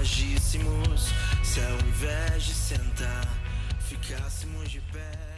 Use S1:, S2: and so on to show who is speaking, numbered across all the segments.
S1: agíssemos, se ao invés de sentar, ficássemos de pé.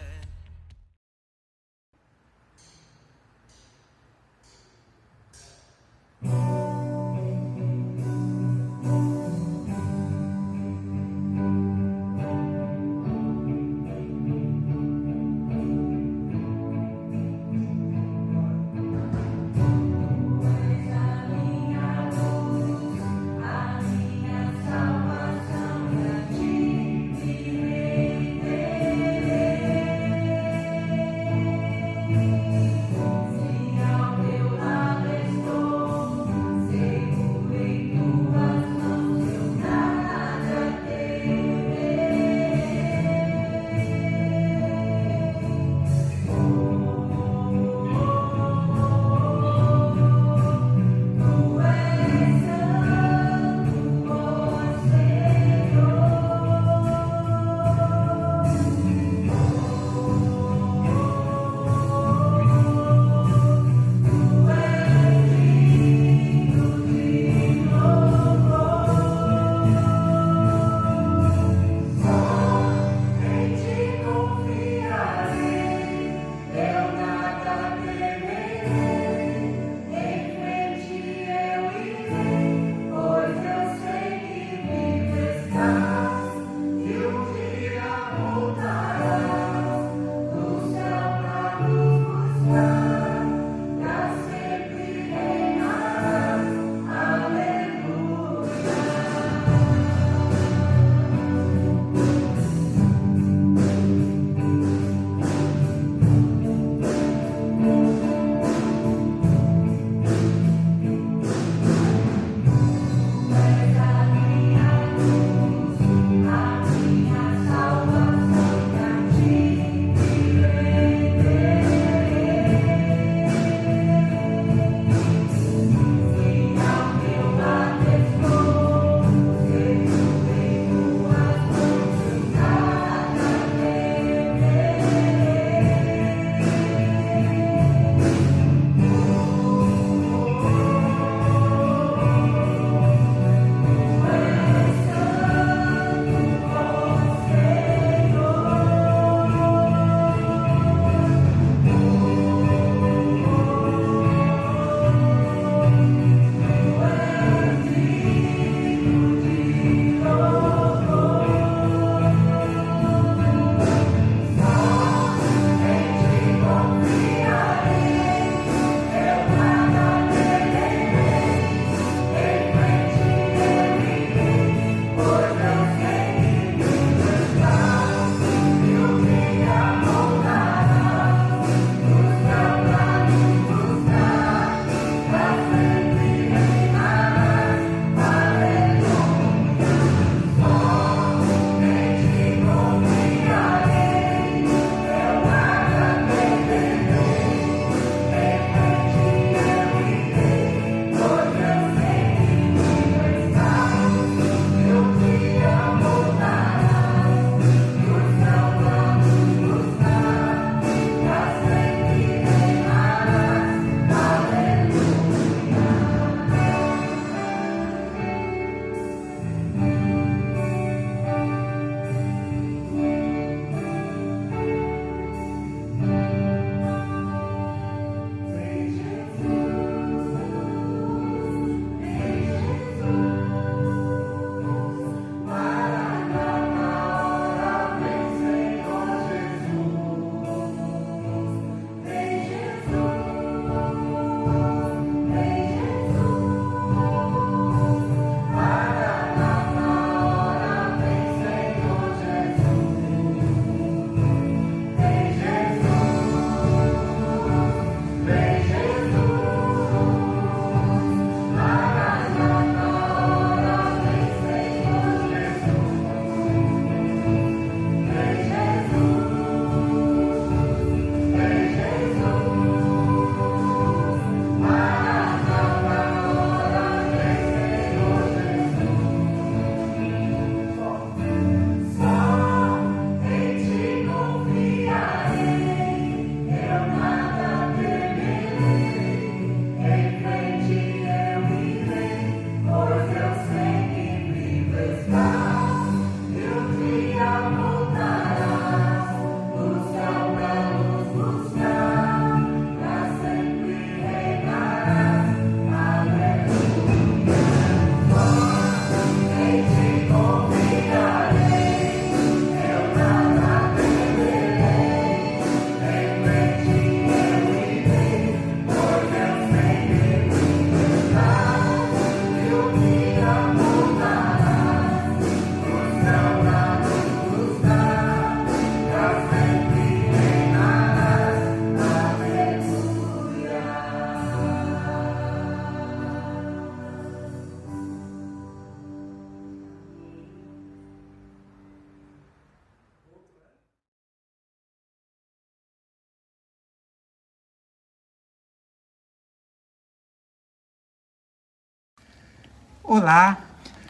S2: Olá,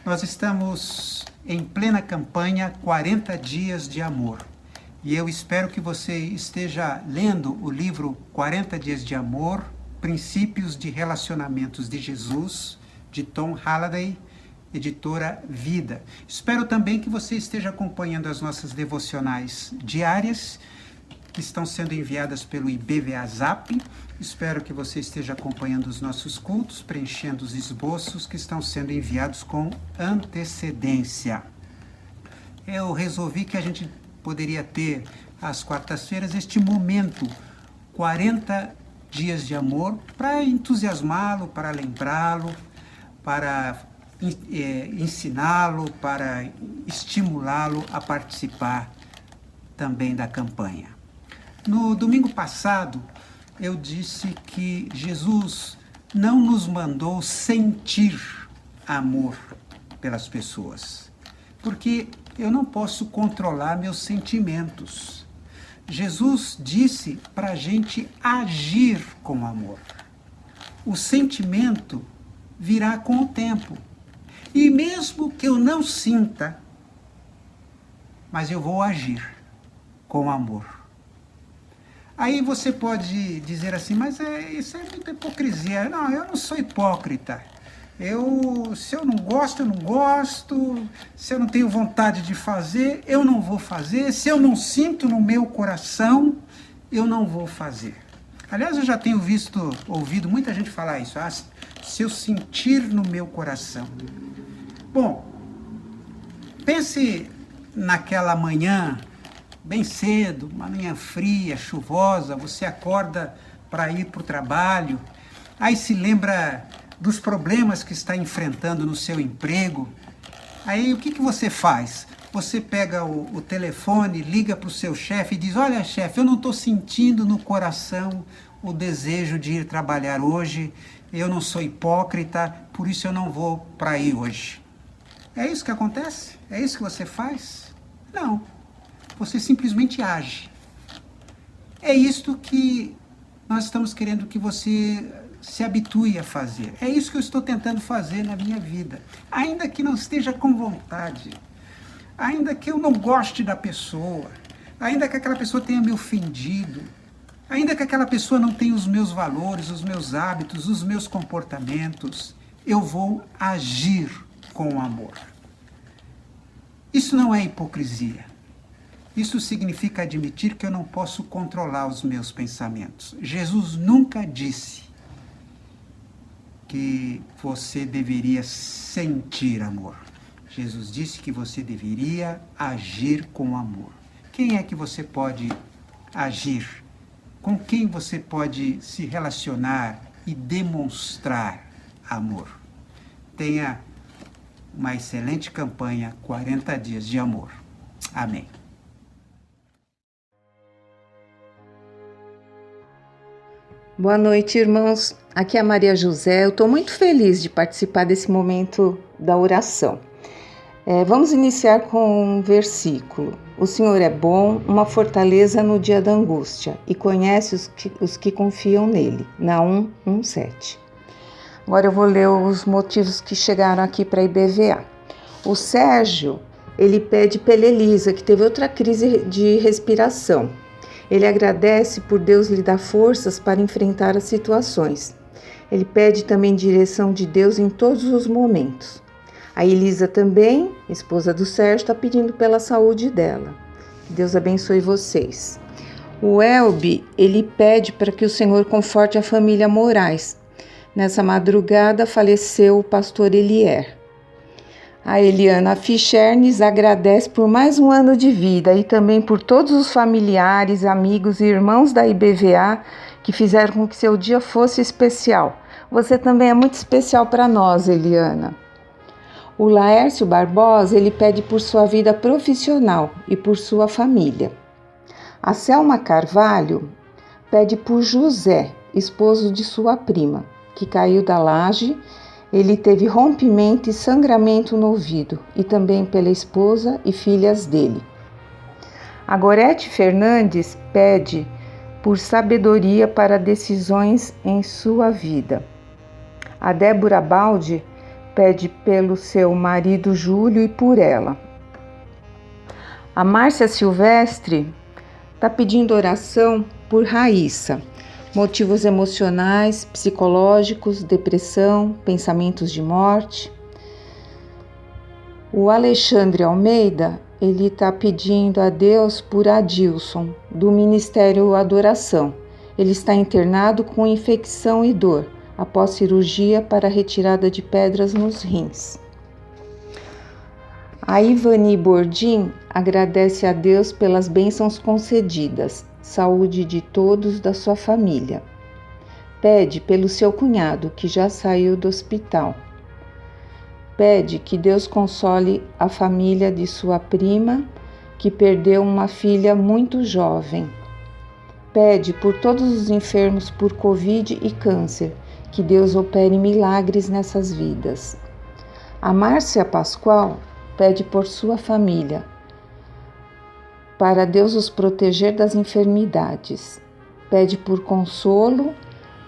S2: nós estamos em plena campanha 40 Dias de Amor. E eu espero que você esteja lendo o livro 40 Dias de Amor, Princípios de Relacionamentos de Jesus, de Tom Halliday, editora Vida. Espero também que você esteja acompanhando as nossas devocionais diárias, que estão sendo enviadas pelo IBVA Zap. Espero que você esteja acompanhando os nossos cultos, preenchendo os esboços que estão sendo enviados com antecedência. Eu resolvi que a gente poderia ter, às quartas-feiras, este momento, 40 dias de amor, para entusiasmá-lo, para lembrá-lo, para ensiná-lo, para estimulá-lo a participar também da campanha. No domingo passado, eu disse que Jesus não nos mandou sentir amor pelas pessoas, porque eu não posso controlar meus sentimentos. Jesus disse para a gente agir com amor. O sentimento virá com o tempo. E mesmo que eu não sinta, mas eu vou agir com amor. Aí você pode dizer assim, mas isso é muita hipocrisia. Não, eu não sou hipócrita. Se eu não gosto, eu não gosto. Se eu não tenho vontade de fazer, eu não vou fazer. Se eu não sinto no meu coração, eu não vou fazer. Aliás, eu já tenho ouvido muita gente falar isso. Se eu sentir no meu coração. Bom, pense naquela manhã, bem cedo, uma manhã fria, chuvosa, você acorda para ir para o trabalho, aí se lembra dos problemas que está enfrentando no seu emprego. Aí o que você faz? Você pega o telefone, liga para o seu chefe e diz, olha chefe, eu não estou sentindo no coração o desejo de ir trabalhar hoje, eu não sou hipócrita, por isso eu não vou para aí hoje. É isso que acontece? É isso que você faz? Não. Você simplesmente age. É isto que nós estamos querendo que você se habitue a fazer. É isso que eu estou tentando fazer na minha vida. Ainda que não esteja com vontade, ainda que eu não goste da pessoa, ainda que aquela pessoa tenha me ofendido, ainda que aquela pessoa não tenha os meus valores, os meus hábitos, os meus comportamentos, eu vou agir com amor. Isso não é hipocrisia. Isso significa admitir que eu não posso controlar os meus pensamentos. Jesus nunca disse que você deveria sentir amor. Jesus disse que você deveria agir com amor. Quem é que você pode agir? Com quem você pode se relacionar e demonstrar amor? Tenha uma excelente campanha, 40 dias de amor. Amém.
S3: Boa noite, irmãos. Aqui é a Maria José. Eu estou muito feliz de participar desse momento da oração. Vamos iniciar com um versículo. O Senhor é bom, uma fortaleza no dia da angústia, e conhece os que confiam nele. Naum 1:7. Agora eu vou ler os motivos que chegaram aqui para a IBVA. O Sérgio, ele pede pela Elisa, que teve outra crise de respiração. Ele agradece por Deus lhe dar forças para enfrentar as situações. Ele pede também direção de Deus em todos os momentos. A Elisa também, esposa do Sérgio, está pedindo pela saúde dela. Deus abençoe vocês. O Elbi, ele pede para que o Senhor conforte a família Moraes. Nessa madrugada faleceu o pastor Elier. A Eliana Fischernes agradece por mais um ano de vida e também por todos os familiares, amigos e irmãos da IBVA que fizeram com que seu dia fosse especial. Você também é muito especial para nós, Eliana. O Laércio Barbosa, ele pede por sua vida profissional e por sua família. A Selma Carvalho pede por José, esposo de sua prima, que caiu da laje. Ele teve rompimento e sangramento no ouvido, e também pela esposa e filhas dele. A Gorete Fernandes pede por sabedoria para decisões em sua vida. A Débora Baldi pede pelo seu marido Júlio e por ela. A Márcia Silvestre está pedindo oração por Raíssa. Motivos emocionais, psicológicos, depressão, pensamentos de morte. O Alexandre Almeida, ele está pedindo a Deus por Adilson, do Ministério Adoração. Ele está internado com infecção e dor, após cirurgia para retirada de pedras nos rins. A Ivani Bordim agradece a Deus pelas bênçãos concedidas, saúde de todos da sua família. Pede pelo seu cunhado, que já saiu do hospital. Pede que Deus console a família de sua prima, que perdeu uma filha muito jovem. Pede por todos os enfermos por Covid e câncer, que Deus opere milagres nessas vidas. A Márcia Pascoal pede por sua família, para Deus os proteger das enfermidades. Pede por consolo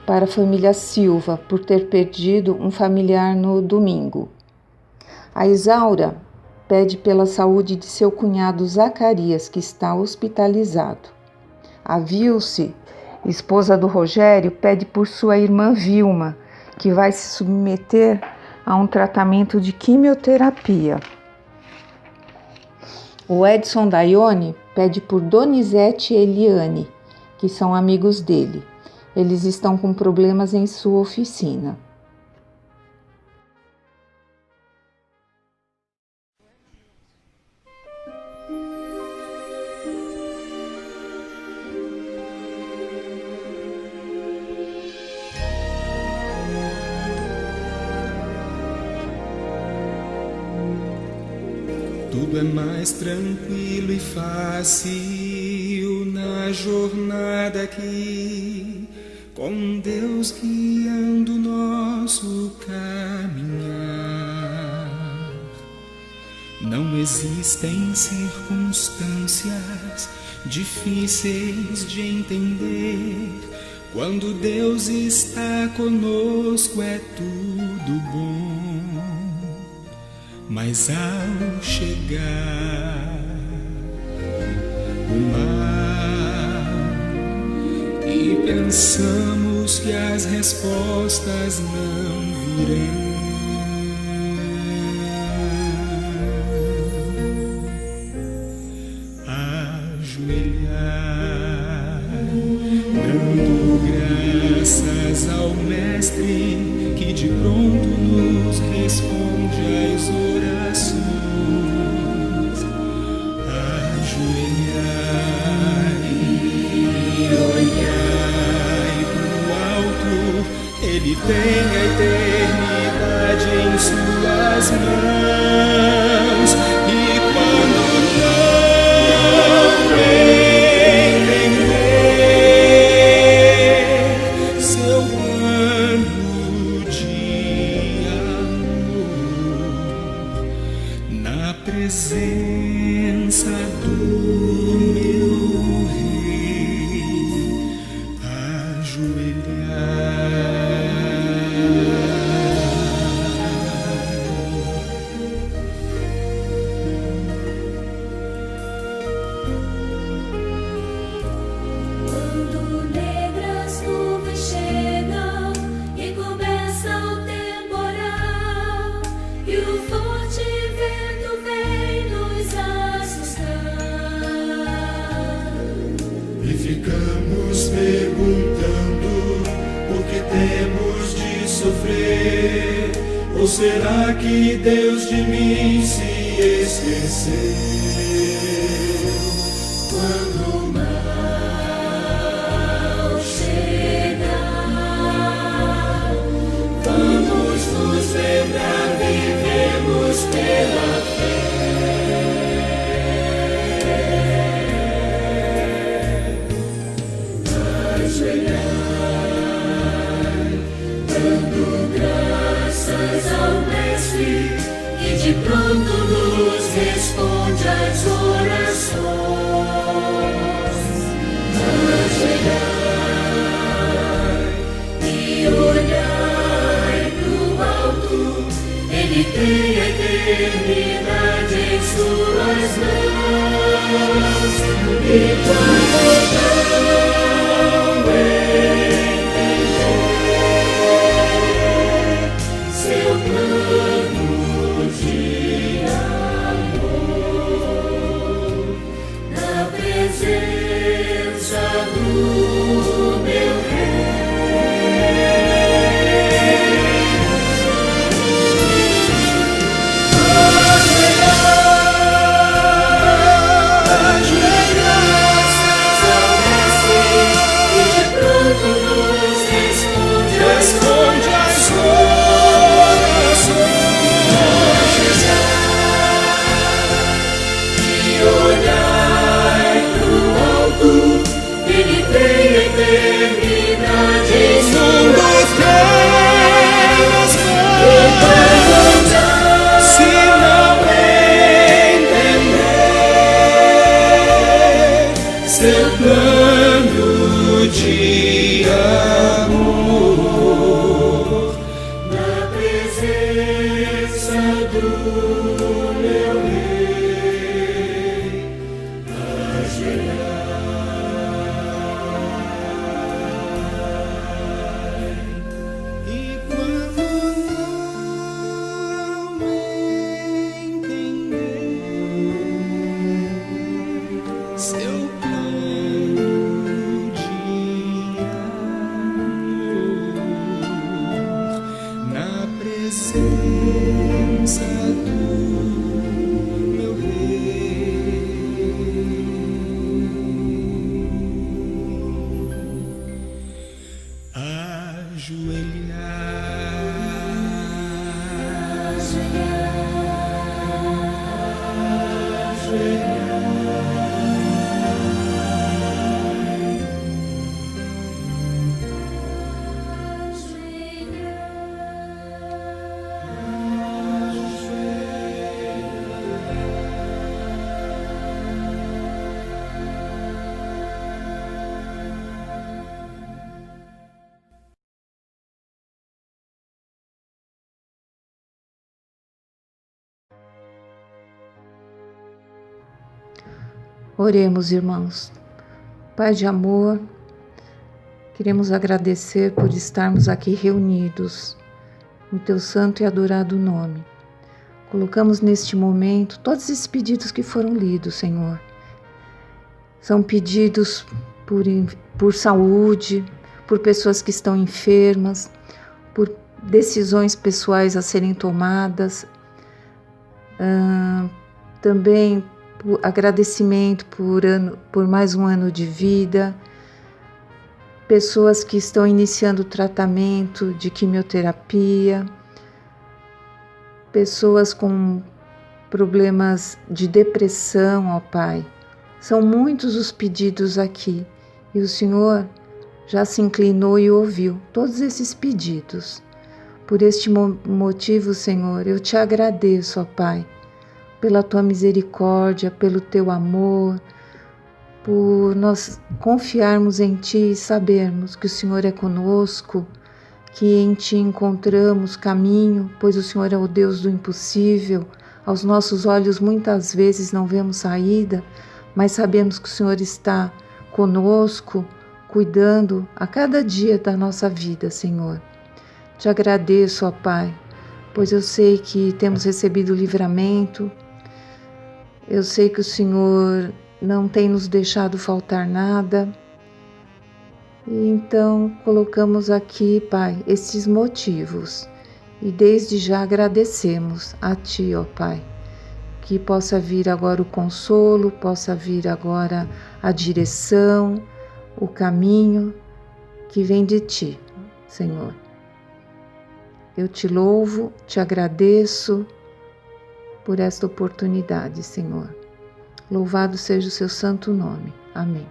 S3: para a família Silva, por ter perdido um familiar no domingo. A Isaura pede pela saúde de seu cunhado Zacarias, que está hospitalizado. A Vilce, esposa do Rogério, pede por sua irmã Vilma, que vai se submeter a um tratamento de quimioterapia. O Edson Daione pede por Donizete e Eliane, que são amigos dele. Eles estão com problemas em sua oficina.
S4: Tudo é mais tranquilo e fácil na jornada aqui, com Deus guiando nosso caminhar. Não existem circunstâncias difíceis de entender. Quando Deus está conosco é tudo bom. Mas ao chegar o mar e pensamos que as respostas não virão, ajoelhar, dando graças ao Mestre que de pronto nos responde às orações. Ajoelhai e olhai pro alto, Ele tem a eternidade em suas mãos. E quando não entender seu plano de amor, na presença do meu Rei,
S5: Quando negras nuvens chegam e começa o temporal, e o forte vento vem nos assustar,
S1: E ficamos perguntando por que temos de sofrer. Ou será que Deus de mim se esqueceu?
S5: quando o mal chegar, vamos nos lembrar, vivemos pela fé. Ajoelhar, dando graças ao Mestre, que de pronto nos responde às orações. Ajoelhar e olhai pro alto, Ele tem a eternidade em suas mãos. E quando não entender seu plano de amor, na presença do meu
S4: responde às orações.
S5: E olhai pro alto, Ele tem a eternidade em suas mãos.
S4: Se não entender seu plano de amor,
S5: Na presença do meu Rei,
S4: e quando não entender seu plano de amor, na presença do meu Rei,
S3: Oremos, irmãos. Pai de amor, queremos agradecer por estarmos aqui reunidos no Teu santo e adorado nome. Colocamos neste momento todos esses pedidos que foram lidos, Senhor. São pedidos por saúde, por pessoas que estão enfermas, por decisões pessoais a serem tomadas, também por agradecimento por mais um ano de vida, pessoas que estão iniciando o tratamento de quimioterapia, pessoas com problemas de depressão, ó Pai. São muitos os pedidos aqui e o Senhor já se inclinou e ouviu todos esses pedidos. Por este motivo, Senhor, eu te agradeço, ó Pai, pela tua misericórdia, pelo teu amor, por nós confiarmos em ti e sabermos que o Senhor é conosco, que em ti encontramos caminho, pois o Senhor é o Deus do impossível. Aos nossos olhos muitas vezes não vemos saída, mas sabemos que o Senhor está conosco, cuidando a cada dia da nossa vida, Senhor. Te agradeço, ó Pai, pois eu sei que temos recebido livramento, eu sei que o Senhor não tem nos deixado faltar nada. E então colocamos aqui, Pai, esses motivos e desde já agradecemos a Ti, ó Pai, que possa vir agora o consolo, possa vir agora a direção, o caminho que vem de Ti, Senhor. Eu te louvo, te agradeço por esta oportunidade, Senhor. Louvado seja o seu santo nome. Amém.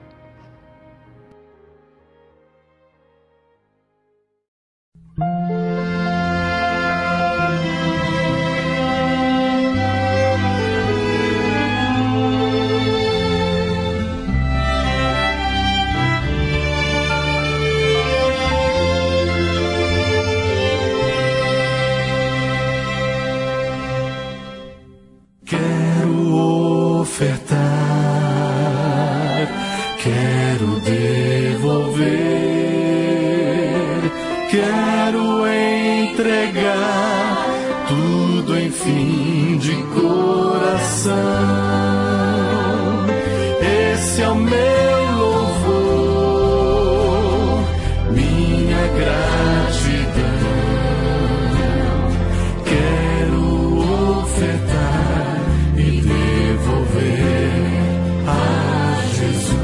S5: ofertar, quero devolver, quero entregar tudo, enfim, de coração. Esse é o meu louvor, minha gratidão. Quero ofertar e devolver a Jesus.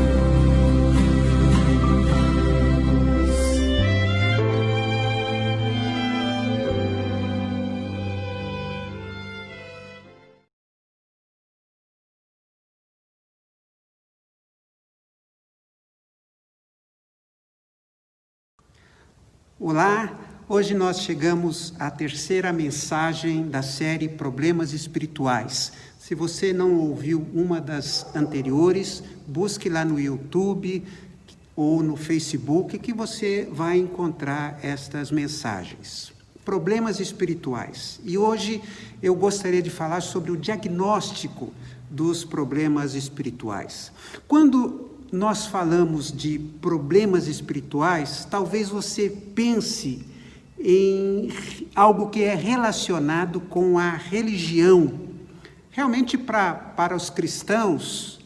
S2: Olá, hoje nós chegamos à terceira mensagem da série Problemas Espirituais. Se você não ouviu uma das anteriores, busque lá no YouTube ou no Facebook que você vai encontrar estas mensagens. Problemas espirituais. E hoje eu gostaria de falar sobre o diagnóstico dos problemas espirituais. Quando nós falamos de problemas espirituais, talvez você pense em algo que é relacionado com a religião. Realmente, para os cristãos,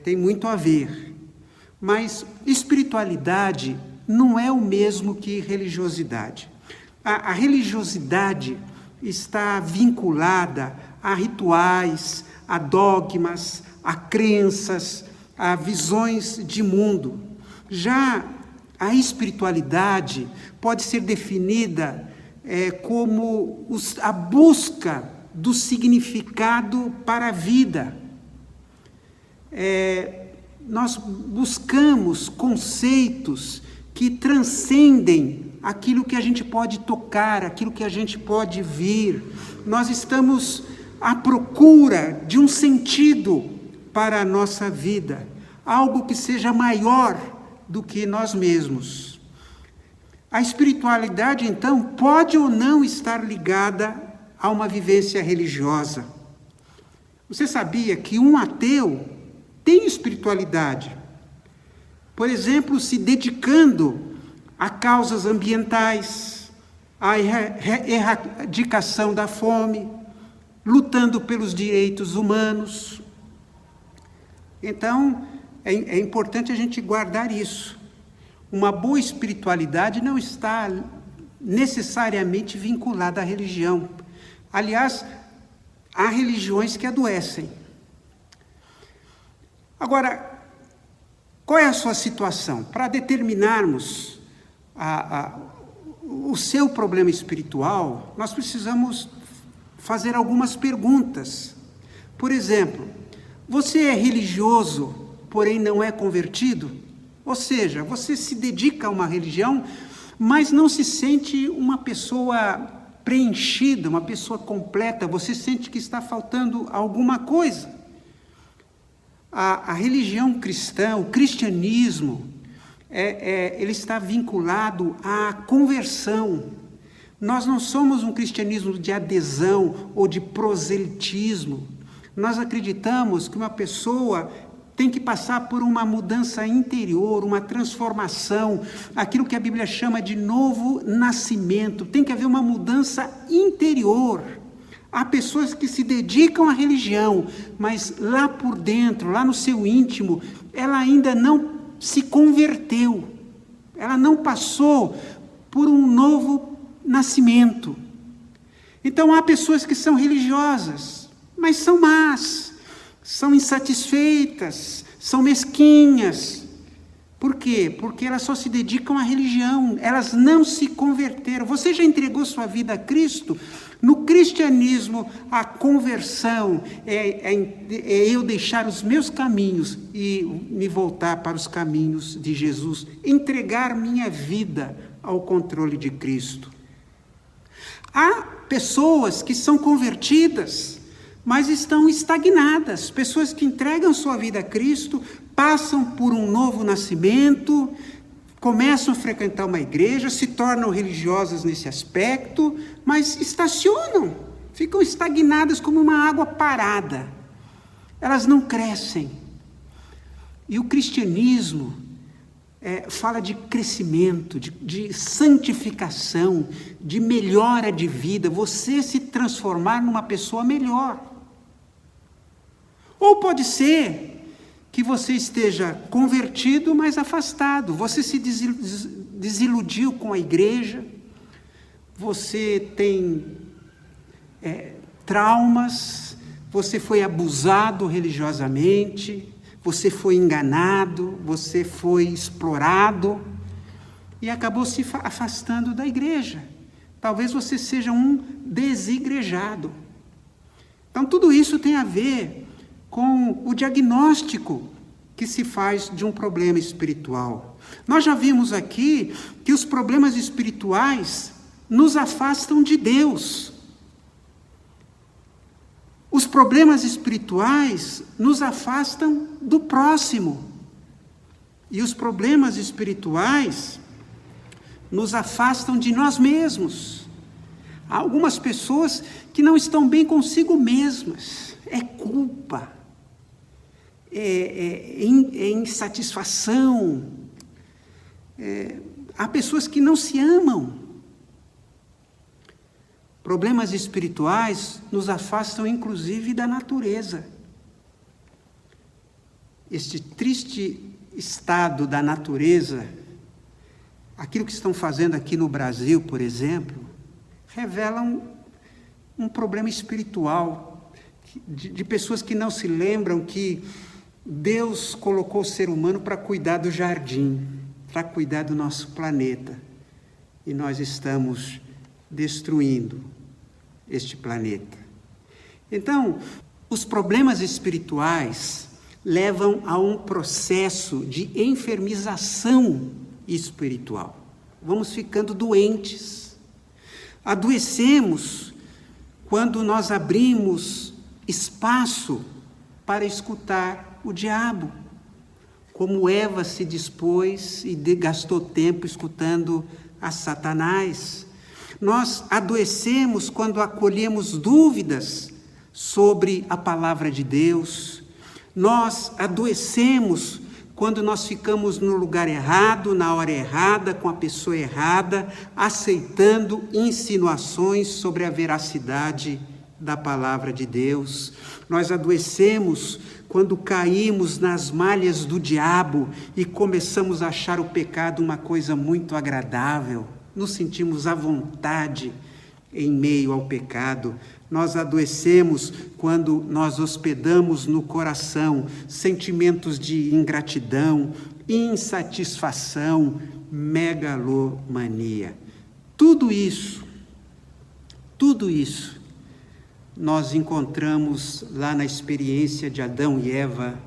S2: tem muito a ver. Mas espiritualidade não é o mesmo que religiosidade. A religiosidade está vinculada a rituais, a dogmas, a crenças, a visões de mundo. Já a espiritualidade pode ser definida como a busca do significado para a vida. Nós buscamos conceitos que transcendem aquilo que a gente pode tocar, aquilo que a gente pode vir. Nós estamos à procura de um sentido para a nossa vida, algo que seja maior do que nós mesmos. A espiritualidade, então, pode ou não estar ligada a uma vivência religiosa. Você sabia que um ateu tem espiritualidade? Por exemplo, se dedicando a causas ambientais, à erradicação da fome, lutando pelos direitos humanos. Então, é importante a gente guardar isso. Uma boa espiritualidade não está necessariamente vinculada à religião. Aliás, há religiões que adoecem. Agora, qual é a sua situação? Para determinarmos o seu problema espiritual, nós precisamos fazer algumas perguntas. Por exemplo, você é religioso, porém não é convertido? Ou seja, você se dedica a uma religião, mas não se sente uma pessoa preenchida, uma pessoa completa, você sente que está faltando alguma coisa. A religião cristã, o cristianismo, ele está vinculado à conversão. Nós não somos um cristianismo de adesão ou de proselitismo. Nós acreditamos que uma pessoa tem que passar por uma mudança interior, uma transformação, aquilo que a Bíblia chama de novo nascimento. Tem que haver uma mudança interior. Há pessoas que se dedicam à religião, mas lá por dentro, lá no seu íntimo, ela ainda não se converteu. Ela não passou por um novo nascimento. Então há pessoas que são religiosas, mas são más, são insatisfeitas, são mesquinhas. Por quê? Porque elas só se dedicam à religião, elas não se converteram. Você já entregou sua vida a Cristo? No cristianismo, a conversão é eu deixar os meus caminhos e me voltar para os caminhos de Jesus, entregar minha vida ao controle de Cristo. Há pessoas que são convertidas, mas estão estagnadas, pessoas que entregam sua vida a Cristo, passam por um novo nascimento, começam a frequentar uma igreja, se tornam religiosas nesse aspecto, mas estacionam, ficam estagnadas como uma água parada. elas não crescem. E o cristianismo fala de crescimento, de santificação, de melhora de vida, você se transformar numa pessoa melhor. Ou pode ser que você esteja convertido, mas afastado, você se desiludiu com a igreja, você tem traumas, você foi abusado religiosamente, você foi enganado, você foi explorado e acabou se afastando da igreja. Talvez você seja um desigrejado. Então, tudo isso tem a ver com o diagnóstico que se faz de um problema espiritual. Nós já vimos aqui que os problemas espirituais nos afastam de Deus. Os problemas espirituais nos afastam do próximo. E os problemas espirituais nos afastam de nós mesmos. Há algumas pessoas que não estão bem consigo mesmas. É culpa, é insatisfação. Há pessoas que não se amam. Problemas espirituais nos afastam, inclusive, da natureza. Este triste estado da natureza, aquilo que estão fazendo aqui no Brasil, por exemplo, revela um problema espiritual, de pessoas que não se lembram que Deus colocou o ser humano para cuidar do jardim, para cuidar do nosso planeta. E nós estamos destruindo este planeta. Então, os problemas espirituais levam a um processo de enfermização espiritual. Vamos ficando doentes. Adoecemos quando nós abrimos espaço para escutar o diabo, como Eva se dispôs e gastou tempo escutando a Satanás. Nós adoecemos quando acolhemos dúvidas sobre a palavra de Deus. Nós adoecemos quando nós ficamos no lugar errado, na hora errada, com a pessoa errada, aceitando insinuações sobre a veracidade da palavra de Deus. Nós adoecemos quando caímos nas malhas do diabo e começamos a achar o pecado uma coisa muito agradável. Nos sentimos à vontade em meio ao pecado. Nós adoecemos quando nós hospedamos no coração sentimentos de ingratidão, insatisfação, megalomania. Tudo isso nós encontramos lá na experiência de Adão e Eva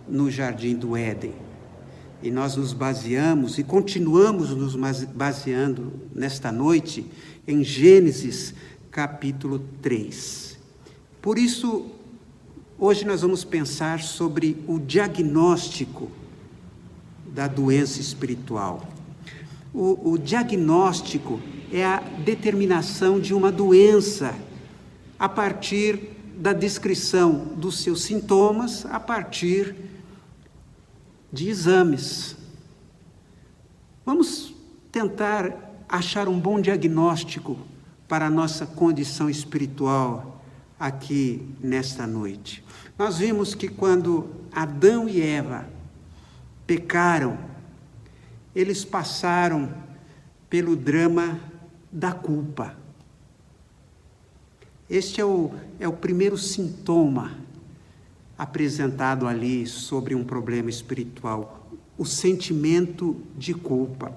S2: no Jardim do Éden. E nós nos baseamos e continuamos nos baseando nesta noite em Gênesis capítulo 3. Por isso, hoje nós vamos pensar sobre o diagnóstico da doença espiritual. O diagnóstico é a determinação de uma doença a partir da descrição dos seus sintomas, a partir de exames. Vamos tentar achar um bom diagnóstico para a nossa condição espiritual aqui nesta noite. Nós vimos que quando Adão e Eva pecaram, eles passaram pelo drama da culpa. Este é o primeiro sintoma apresentado ali sobre um problema espiritual, o sentimento de culpa.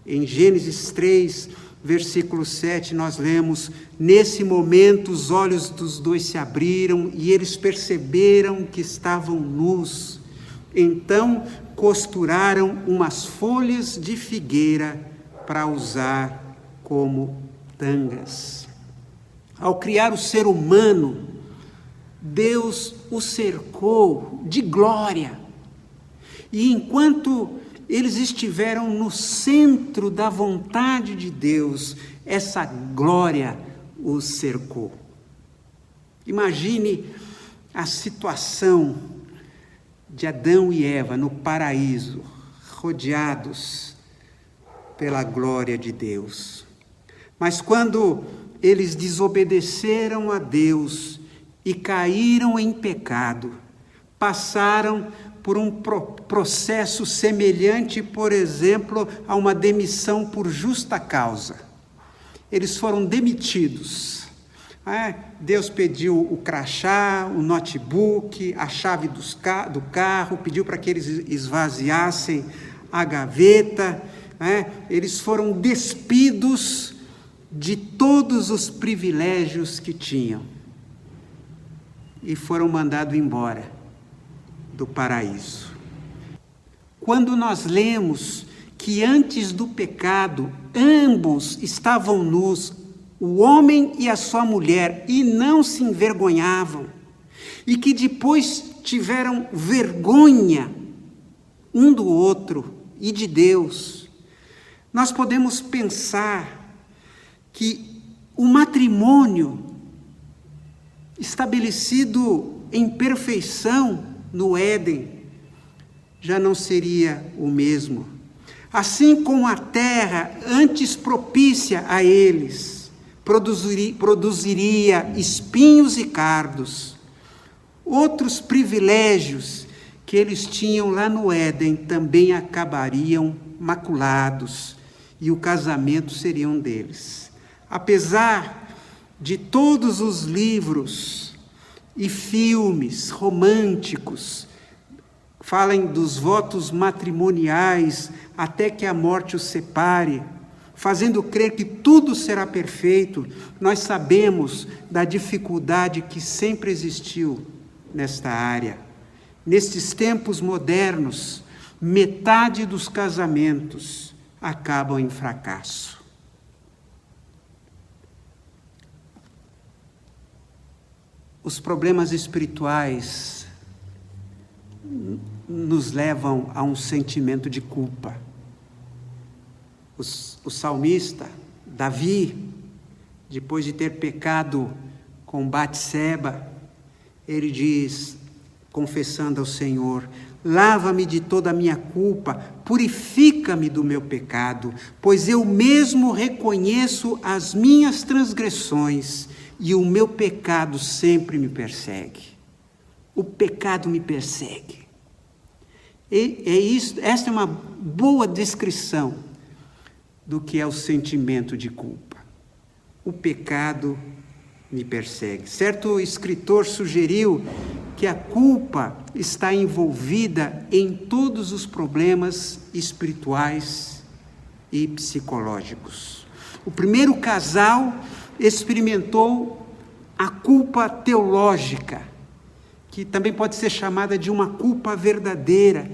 S2: Em Gênesis 3, versículo 7, nós lemos: nesse momento os olhos dos dois se abriram e eles perceberam que estavam nus. Então costuraram umas folhas de figueira para usar como tangas. Ao criar o ser humano, Deus o cercou de glória. E enquanto eles estiveram no centro da vontade de Deus, essa glória os cercou. Imagine a situação de Adão e Eva no paraíso, rodeados pela glória de Deus. Mas quando eles desobedeceram a Deus e caíram em pecado, passaram por um processo semelhante, por exemplo, a uma demissão por justa causa. Eles foram demitidos. Deus pediu o crachá, o notebook, a chave do carro, pediu para que eles esvaziassem a gaveta. Eles foram despidos de todos os privilégios que tinham e foram mandados embora do paraíso. Quando nós lemos que antes do pecado ambos estavam nus, o homem e a sua mulher, e não se envergonhavam, e que depois tiveram vergonha um do outro e de Deus, nós podemos pensar que o matrimônio estabelecido em perfeição no Éden já não seria o mesmo. Assim como a terra, antes propícia a eles, produziria espinhos e cardos, outros privilégios que eles tinham lá no Éden também acabariam maculados, e o casamento seria um deles. Apesar de todos os livros e filmes românticos falem dos votos matrimoniais até que a morte os separe, fazendo crer que tudo será perfeito, nós sabemos da dificuldade que sempre existiu nesta área. Nestes tempos modernos, metade dos casamentos acabam em fracasso. Os problemas espirituais nos levam a um sentimento de culpa. O salmista, Davi, depois de ter pecado com Batseba, ele diz, confessando ao Senhor: lava-me de toda a minha culpa, purifica-me do meu pecado, pois eu mesmo reconheço as minhas transgressões e o meu pecado sempre me persegue. O pecado me persegue. Esta é uma boa descrição do que é o sentimento de culpa. O pecado me persegue. Certo escritor sugeriu que a culpa está envolvida em todos os problemas espirituais e psicológicos. O primeiro casal experimentou a culpa teológica, que também pode ser chamada de uma culpa verdadeira,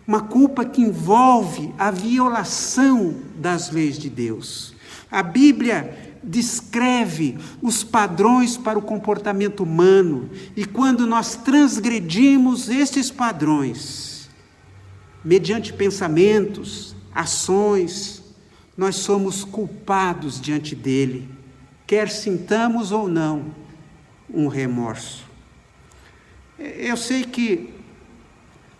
S2: uma culpa que envolve a violação das leis de Deus. A Bíblia descreve os padrões para o comportamento humano, e quando nós transgredimos estes padrões, mediante pensamentos, ações, nós somos culpados diante dele, quer sintamos ou não um remorso. Eu sei que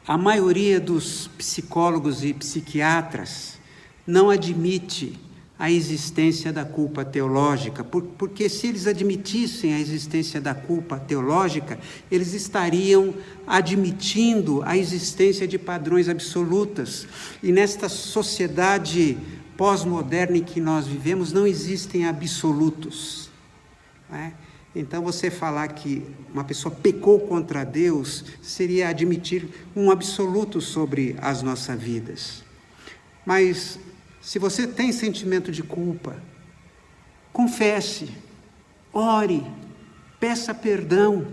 S2: a maioria dos psicólogos e psiquiatras não admite a existência da culpa teológica, porque se eles admitissem a existência da culpa teológica, eles estariam admitindo a existência de padrões absolutas. E nesta sociedade pós-moderna em que nós vivemos, não existem absolutos, não é? Então, você falar que uma pessoa pecou contra Deus seria admitir um absoluto sobre as nossas vidas. Mas, se você tem sentimento de culpa, confesse, ore, peça perdão.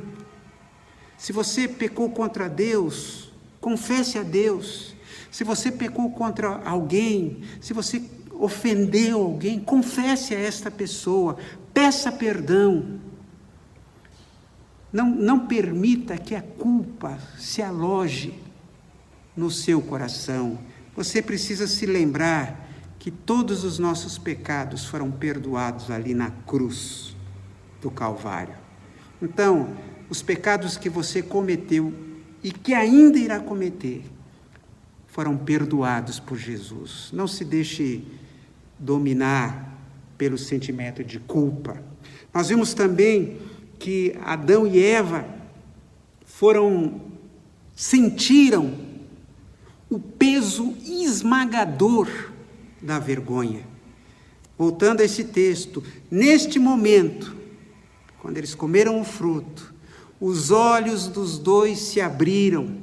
S2: Se você pecou contra Deus, confesse a Deus. Se você pecou contra alguém, se você ofendeu alguém, confesse a esta pessoa, peça perdão. Não permita que a culpa se aloje no seu coração. Você precisa se lembrar que todos os nossos pecados foram perdoados ali na cruz do Calvário. Então, os pecados que você cometeu e que ainda irá cometer foram perdoados por Jesus. Não se deixe dominar pelo sentimento de culpa. Nós vimos também que Adão e Eva sentiram o peso esmagador da vergonha. Voltando a esse texto, neste momento, quando eles comeram o fruto, os olhos dos dois se abriram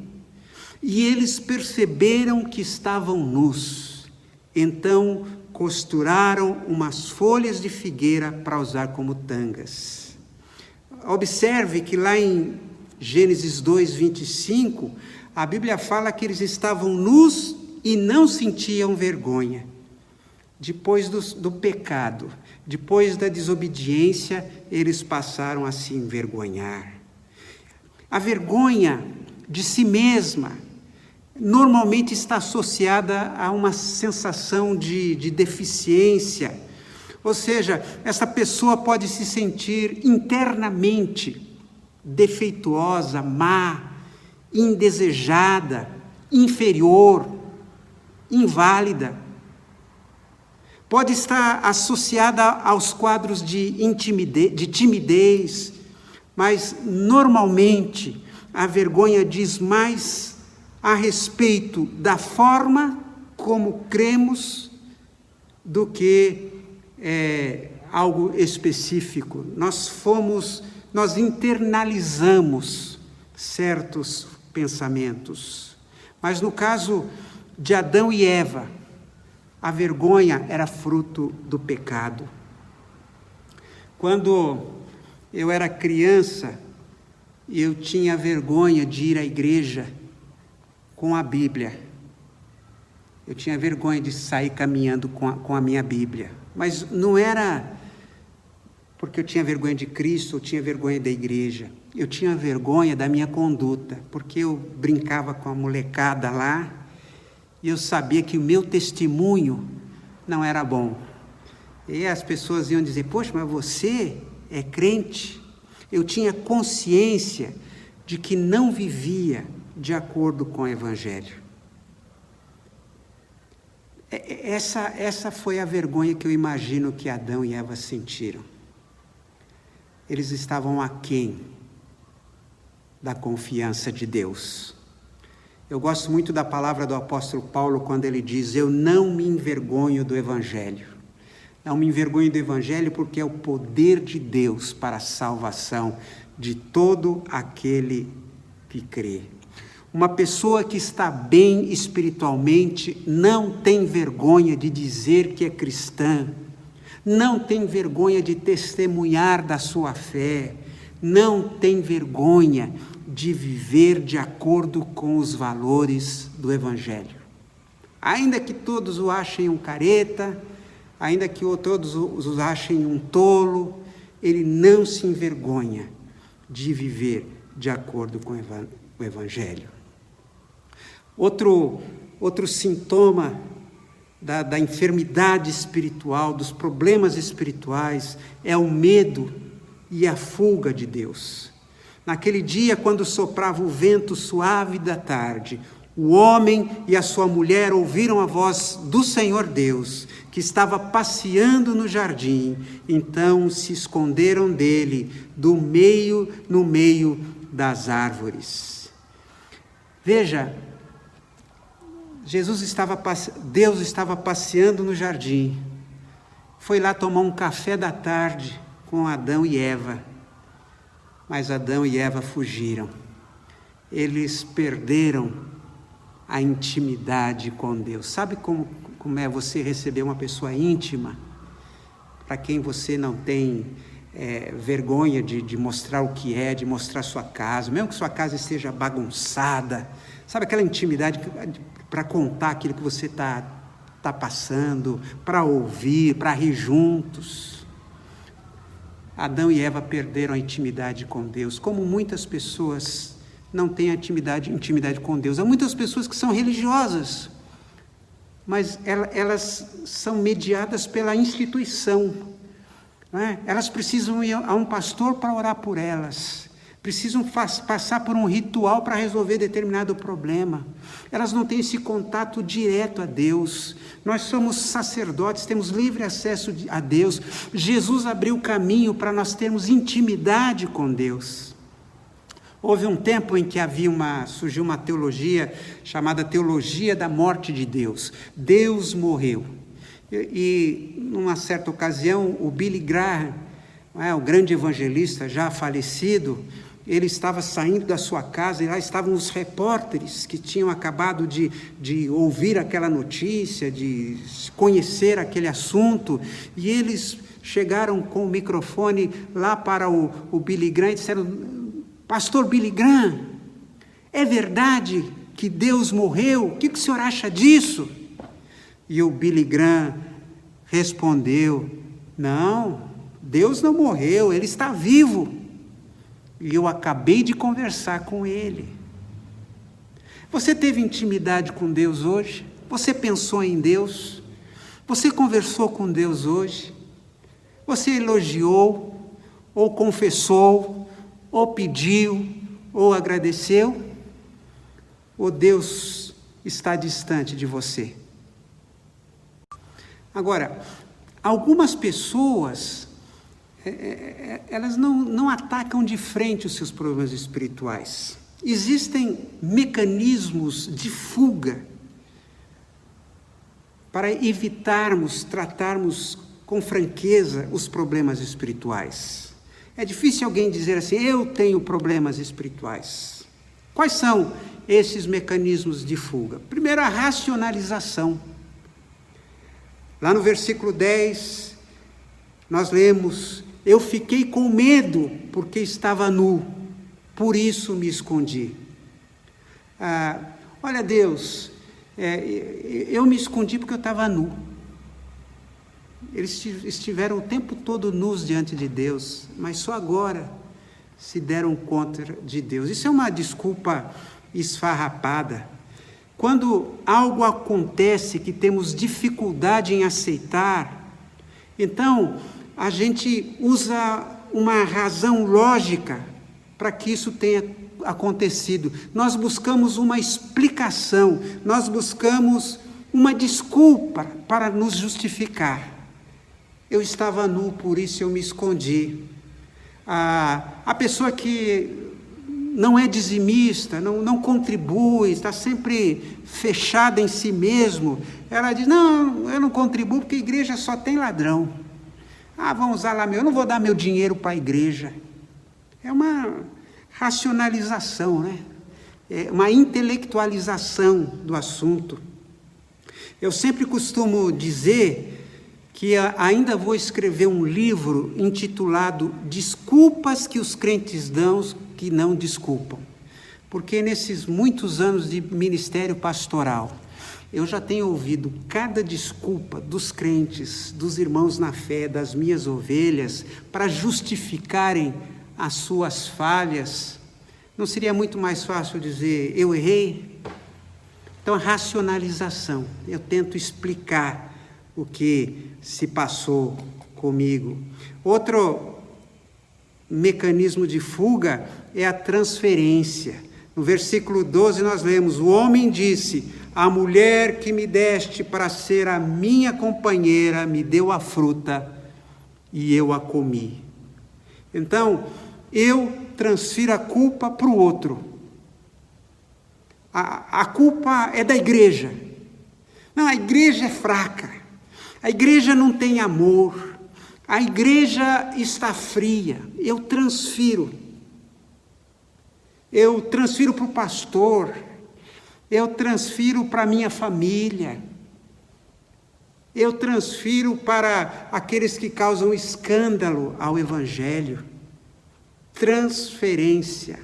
S2: e eles perceberam que estavam nus. Então costuraram umas folhas de figueira para usar como tangas. Observe que lá em Gênesis 2, 25, a Bíblia fala que eles estavam nus e não sentiam vergonha. Depois do pecado, depois da desobediência, eles passaram a se envergonhar. A vergonha de si mesma normalmente está associada a uma sensação de deficiência. Ou seja, essa pessoa pode se sentir internamente defeituosa, má, indesejada, inferior, inválida. Pode estar associada aos quadros de timidez, mas normalmente a vergonha diz mais a respeito da forma como cremos do que algo específico. Nós internalizamos certos pensamentos. Mas no caso de Adão e Eva, a vergonha era fruto do pecado. Quando eu era criança, eu tinha vergonha de ir à igreja com a Bíblia. Eu tinha vergonha de sair caminhando com a minha Bíblia. Mas não era porque eu tinha vergonha de Cristo, ou tinha vergonha da igreja. Eu tinha vergonha da minha conduta, porque eu brincava com a molecada lá, e eu sabia que o meu testemunho não era bom. E as pessoas iam dizer, poxa, mas você é crente? Eu tinha consciência de que não vivia de acordo com o Evangelho. Essa foi a vergonha que eu imagino que Adão e Eva sentiram. Eles estavam aquém da confiança de Deus. Eu gosto muito da palavra do apóstolo Paulo quando ele diz, eu não me envergonho do Evangelho. Não me envergonho do Evangelho porque é o poder de Deus para a salvação de todo aquele que crê. Uma pessoa que está bem espiritualmente não tem vergonha de dizer que é cristã, não tem vergonha de testemunhar da sua fé, não tem vergonha de viver de acordo com os valores do Evangelho. Ainda que todos o achem um careta, ainda que todos o achem um tolo, ele não se envergonha de viver de acordo com o Evangelho. Outro sintoma da enfermidade espiritual, dos problemas espirituais, é o medo e a fuga de Deus. Naquele dia, quando soprava o vento suave da tarde, o homem e a sua mulher ouviram a voz do Senhor Deus, que estava passeando no jardim. Então se esconderam dele no meio das árvores. Veja, Deus estava passeando no jardim. Foi lá tomar um café da tarde com Adão e Eva. Mas Adão e Eva fugiram. Eles perderam a intimidade com Deus. Sabe como é você receber uma pessoa íntima, para quem você não tem vergonha de mostrar o que é, de mostrar sua casa, mesmo que sua casa esteja bagunçada, sabe aquela intimidade para contar aquilo que você está passando, para ouvir, para rir juntos. Adão e Eva perderam a intimidade com Deus, como muitas pessoas não têm intimidade com Deus. Há muitas pessoas que são religiosas, mas elas são mediadas pela instituição, não é? Elas precisam ir a um pastor para orar por elas, precisam passar por um ritual para resolver determinado problema. Elas não têm esse contato direto a Deus. Nós somos sacerdotes, temos livre acesso a Deus. Jesus abriu o caminho para nós termos intimidade com Deus. Houve um tempo em que surgiu uma teologia chamada teologia da morte de Deus. Deus morreu. E numa certa ocasião, o Billy Graham, o grande evangelista já falecido, ele estava saindo da sua casa e lá estavam os repórteres que tinham acabado de ouvir aquela notícia, de conhecer aquele assunto, e eles chegaram com o microfone lá para o Billy Graham e disseram: Pastor Billy Graham, é verdade que Deus morreu? O que o senhor acha disso? E o Billy Graham respondeu: não, Deus não morreu, Ele está vivo. E eu acabei de conversar com Ele. Você teve intimidade com Deus hoje? Você pensou em Deus? Você conversou com Deus hoje? Você elogiou, ou confessou, ou pediu, ou agradeceu? Ou Deus está distante de você? Agora, algumas pessoas, elas não atacam de frente os seus problemas espirituais. Existem mecanismos de fuga para evitarmos, tratarmos com franqueza os problemas espirituais. É difícil alguém dizer assim: eu tenho problemas espirituais. Quais são esses mecanismos de fuga? Primeiro, a racionalização. Lá no versículo 10, nós lemos: eu fiquei com medo porque estava nu, por isso me escondi. Olha, Deus, eu me escondi porque eu estava nu. Eles estiveram o tempo todo nus diante de Deus, mas só agora se deram conta de Deus. Isso é uma desculpa esfarrapada. Quando algo acontece que temos dificuldade em aceitar, então a gente usa uma razão lógica para que isso tenha acontecido. Nós buscamos uma explicação, nós buscamos uma desculpa para nos justificar. Eu estava nu, por isso eu me escondi. A pessoa que não é dizimista, não contribui, está sempre fechada em si mesmo, ela diz: não, eu não contribuo porque a igreja só tem ladrão. Vamos usar lá eu não vou dar meu dinheiro para a igreja. É uma racionalização, né? É uma intelectualização do assunto. Eu sempre costumo dizer que ainda vou escrever um livro intitulado Desculpas que os crentes dão que não desculpam. Porque nesses muitos anos de ministério pastoral, eu já tenho ouvido cada desculpa dos crentes, dos irmãos na fé, das minhas ovelhas, para justificarem as suas falhas. Não seria muito mais fácil dizer: eu errei? Então, a racionalização. Eu tento explicar o que se passou comigo. Outro mecanismo de fuga é a transferência. No versículo 12 nós lemos: o homem disse: a mulher que me deste para ser a minha companheira me deu a fruta e eu a comi. Então, eu transfiro a culpa para o outro. A culpa é da igreja. Não, a igreja é fraca. A igreja não tem amor, a igreja está fria. Eu transfiro para o pastor, eu transfiro para a minha família, eu transfiro para aqueles que causam escândalo ao evangelho. Transferência.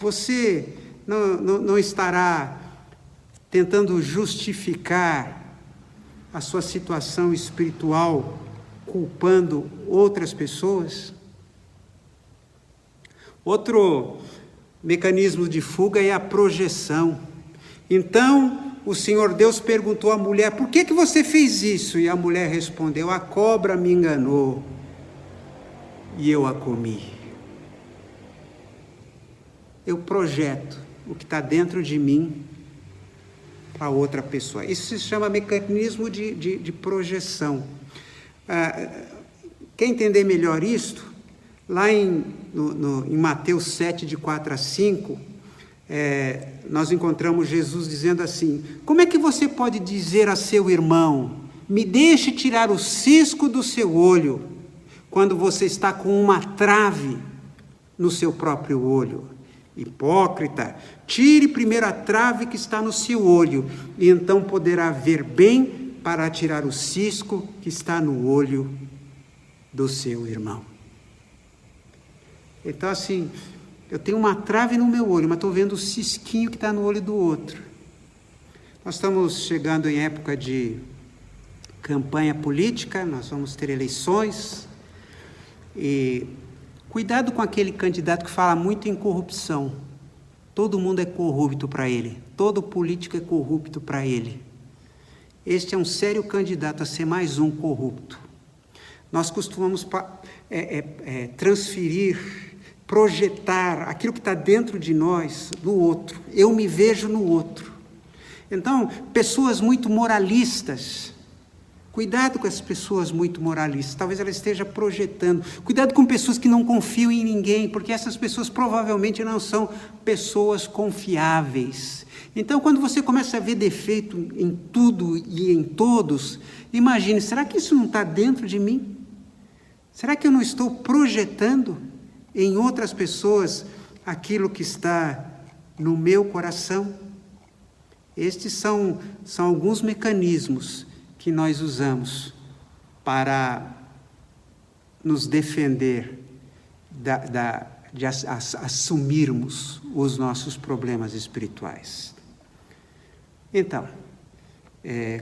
S2: Você não estará tentando justificar a sua situação espiritual, culpando outras pessoas? Outro mecanismo de fuga é a projeção. Então, o Senhor Deus perguntou à mulher: por que você fez isso? E a mulher respondeu: a cobra me enganou e eu a comi. eu projeto o que está dentro de mim para outra pessoa. Isso se chama mecanismo de projeção. Quer entender melhor isto? Lá em Mateus 7, de 4 a 5, nós encontramos Jesus dizendo assim: como é que você pode dizer a seu irmão, me deixe tirar o cisco do seu olho, quando você está com uma trave no seu próprio olho? Hipócrita, tire primeiro a trave que está no seu olho, e então poderá ver bem para tirar o cisco que está no olho do seu irmão. Então, assim, eu tenho uma trave no meu olho, mas estou vendo o cisquinho que está no olho do outro. Nós estamos chegando em época de campanha política, nós vamos ter eleições, e cuidado com aquele candidato que fala muito em corrupção. Todo mundo é corrupto para ele, todo político é corrupto para ele. Este é um sério candidato a ser mais um corrupto. Nós costumamos transferir, projetar aquilo que está dentro de nós no outro. Eu me vejo no outro. Então, pessoas muito moralistas, cuidado com as pessoas muito moralistas, talvez ela esteja projetando. Cuidado com pessoas que não confiam em ninguém, porque essas pessoas provavelmente não são pessoas confiáveis. Então, quando você começa a ver defeito em tudo e em todos, imagine, será que isso não está dentro de mim? Será que eu não estou projetando em outras pessoas aquilo que está no meu coração? Estes são alguns mecanismos que nós usamos para nos defender de assumirmos os nossos problemas espirituais. Então,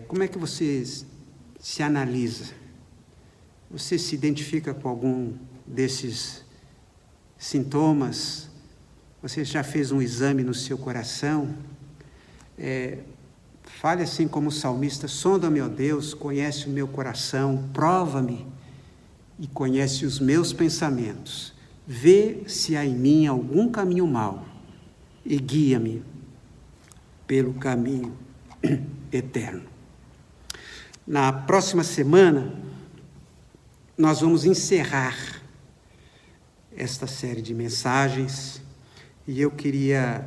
S2: como é que você se analisa? Você se identifica com algum desses sintomas? Você já fez um exame no seu coração? Fale assim como o salmista: sonda-me, ó Deus, conhece o meu coração, prova-me e conhece os meus pensamentos. Vê se há em mim algum caminho mau e guia-me pelo caminho eterno. Na próxima semana, nós vamos encerrar esta série de mensagens e eu queria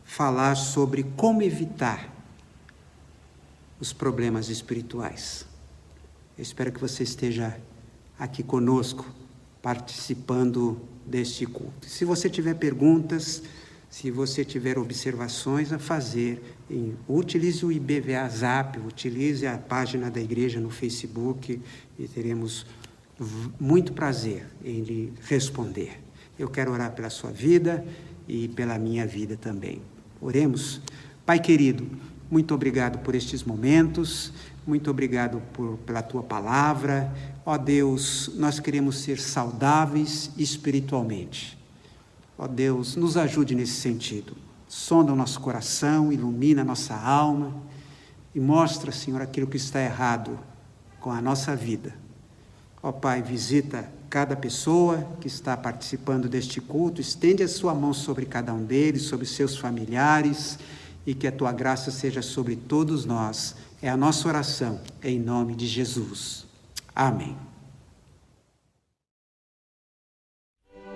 S2: falar sobre como evitar os problemas espirituais. Eu espero que você esteja aqui conosco, participando deste culto. Se você tiver perguntas, se você tiver observações a fazer, utilize o IBVA Zap, utilize a página da igreja no Facebook e teremos muito prazer em lhe responder. Eu quero orar pela sua vida e pela minha vida também. Oremos. Pai querido, muito obrigado por estes momentos, muito obrigado pela Tua palavra. Ó Deus, nós queremos ser saudáveis espiritualmente. Ó Deus, nos ajude nesse sentido. Sonda o nosso coração, ilumina a nossa alma e mostra, Senhor, aquilo que está errado com a nossa vida. Ó Pai, visita cada pessoa que está participando deste culto, estende a sua mão sobre cada um deles, sobre seus familiares, e que a Tua graça seja sobre todos nós. É a nossa oração, em nome de Jesus. Amém.
S4: Meu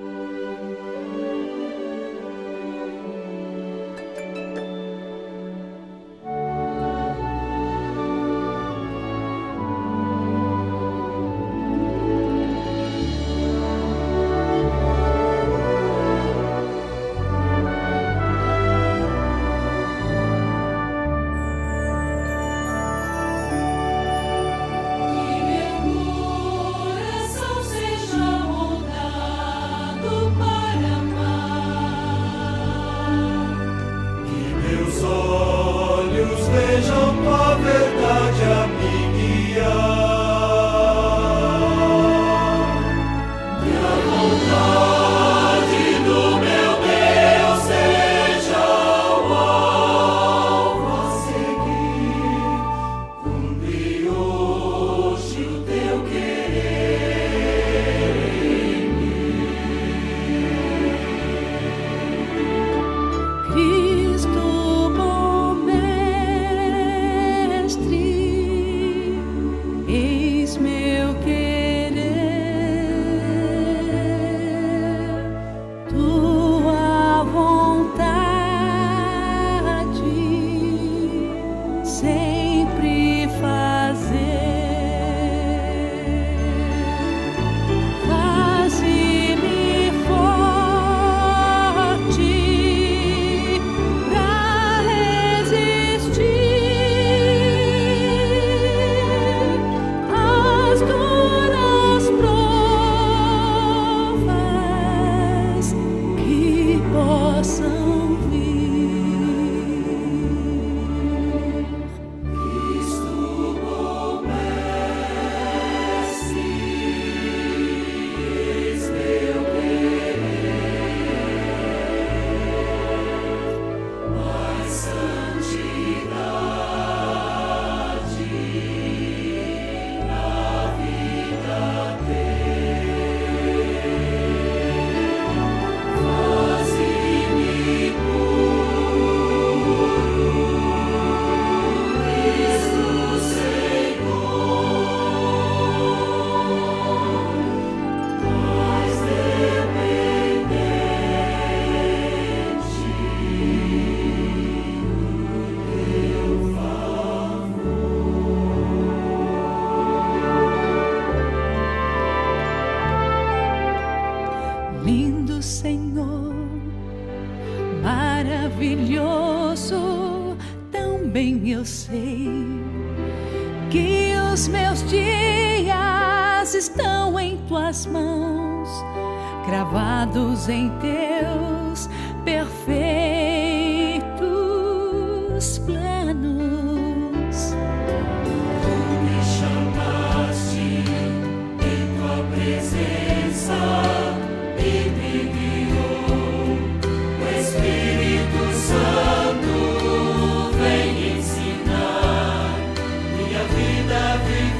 S6: lindo Senhor, maravilhoso, tão bem eu sei que os meus dias estão em tuas mãos, cravados em teus perfeitos planos.
S5: Tu me chamaste em tua presença e me guiou. O Espírito Santo vem ensinar minha vida a viver.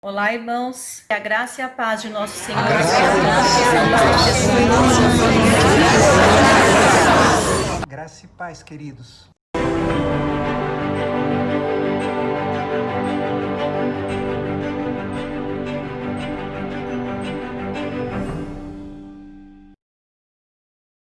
S7: Olá, irmãos. Que a graça e a paz de nosso Senhor
S2: Graça e paz, queridos.